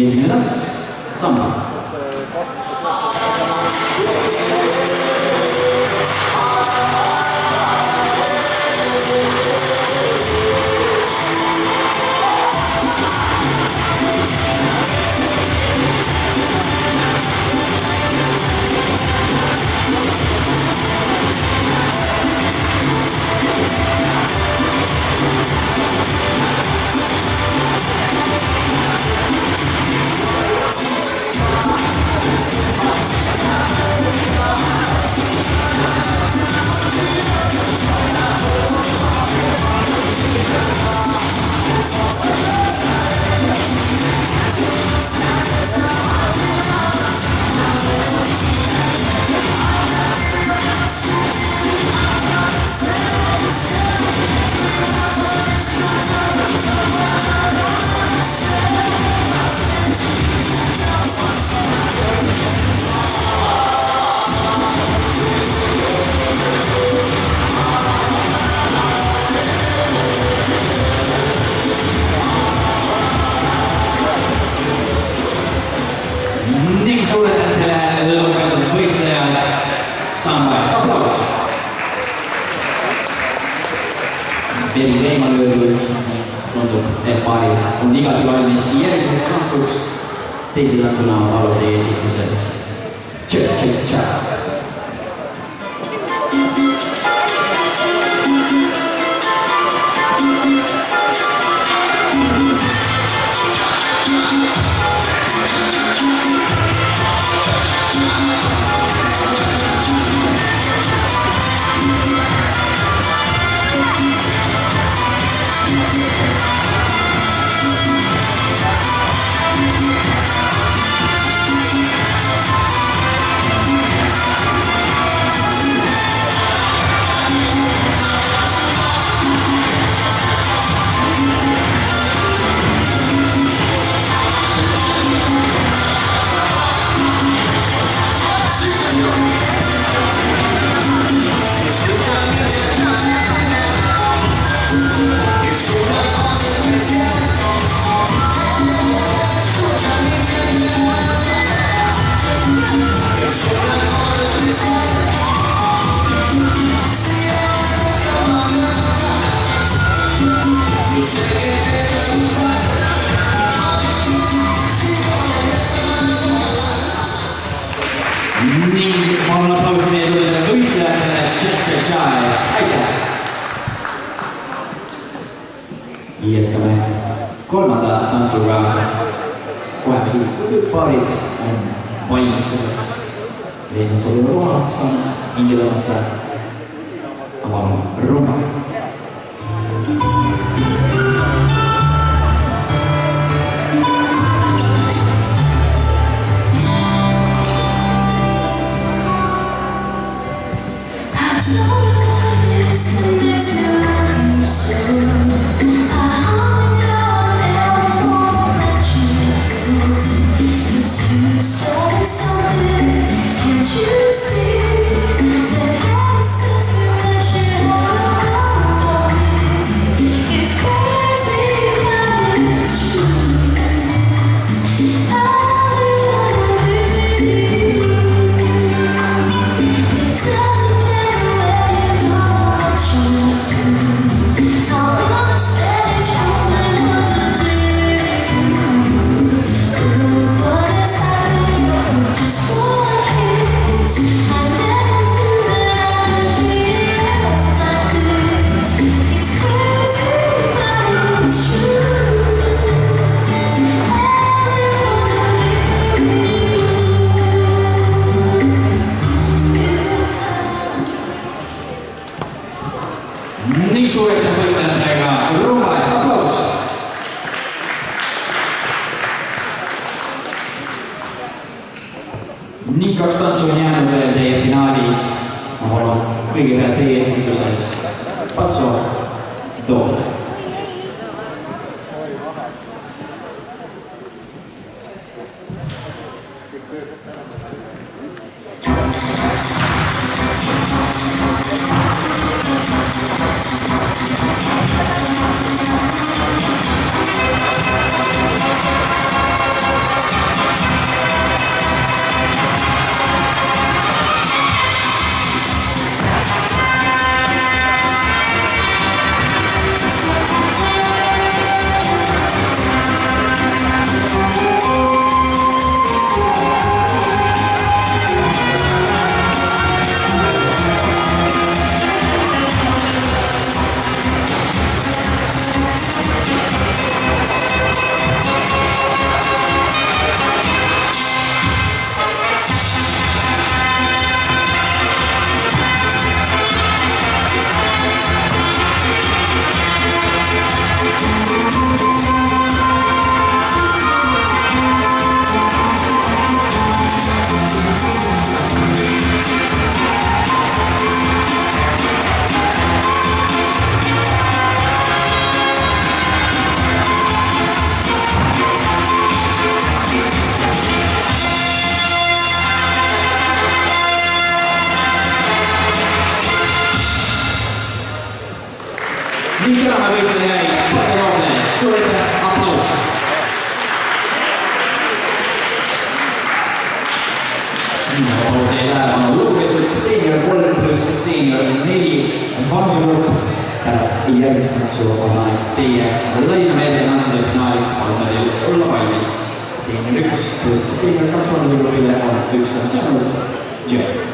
esimene tants, samba. Ning suuretele lugupeetud võistlejad, sambast aplaus. Veri veema löödud, tundub, et paarid on igati valmis järgmiseks tantsuks. Teisi tantsuna palun teie esituses Tša-tša-tša. Ning palun aplausi meie tulidele võistlejatele Tša-tša-tša eest. Aitäh! Jätkame kolmanda tantsuga. Kohe me tulistatud paarid on valmis selleks. Leidnud sobiva koha saanud hinge tõmmata. Avame rumba. Ning suurete võistlejatega rumba eest aplaus. Ning kaks tantsu on jäänud veel teie finaalis. Ma palun kõigepealt teie esituses Passo Doble. järgmist tantsu on aeg teie Lõinameelde tantsude finaaliks palun teil olla valmis. Senior 1 pluss senior 2 vanusegrupile on 1 saanud. Tšau!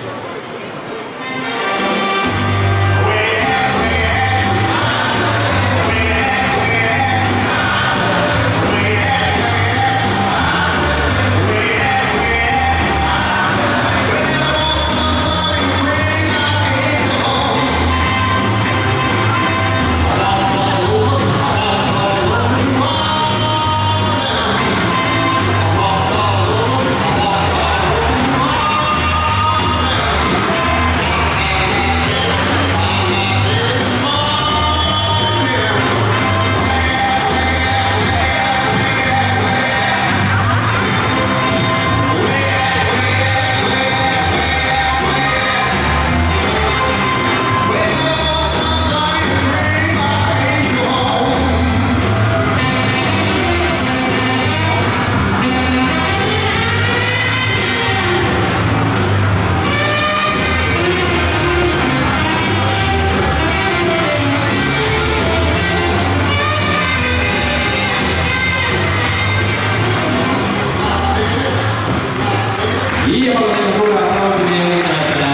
Ja palun teile suure aplausi meie võistlejatele.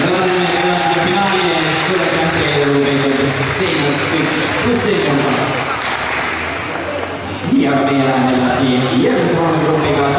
Lõpetamine edasi finaali eest. Suure aitäh teile lugupeetud senior 1 pluss senior 2. Nii, aga meie läheme edasi järgmise vanusegrupiga.